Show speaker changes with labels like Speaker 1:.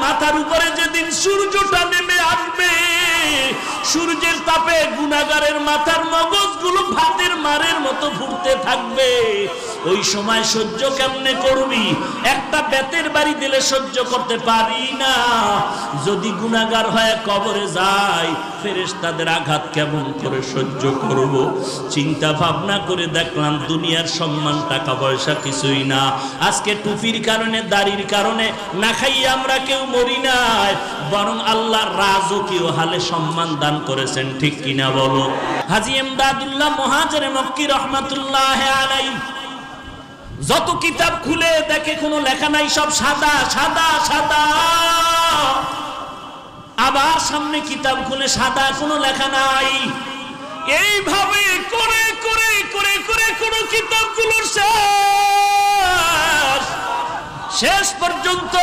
Speaker 1: মাথার উপরে যেদিন সূর্যটা নেমে আসবে, সূর্যের তাপে গুনাহগারের মাথার মগজগুলো ভাতের মারের মতো ফুটতে থাকবে। ওই সময় সহ্য কেমনে করবি? একটা বেতের বাড়ি দিলে সহ্য করতে পারি না। যদি গুনাহগার হয়ে কবরে যায়, ফেরেশতাদের আঘাত কেমন করে সহ্য করব? চিন্তা ভাবনা করে দেখলাম দুনিয়ার সম্মান টাকা পয়সা কিছুই না। আজকে টুপির কারণে, দাড়ির কারণে না খাইয়ে আমরা কেউ মরি নাই, বরং আল্লাহ রাজকীয় হালে সম্মান দান করেছেন। ঠিক কিনা বলো? হাজী ইমদাদুল্লাহ মুহাজিরে মক্কি রহমাতুল্লাহ আলাইহি যত কিতাব খুলে দেখে কোনো লেখা নাই, সব সাদা সাদা সাদা। আবার সামনে কিতাব খুলে সাদা, কোনো লেখা নাই। এইভাবে করে করে করে করে কোনো কিতাবগুলোর শেষ পর্যন্ত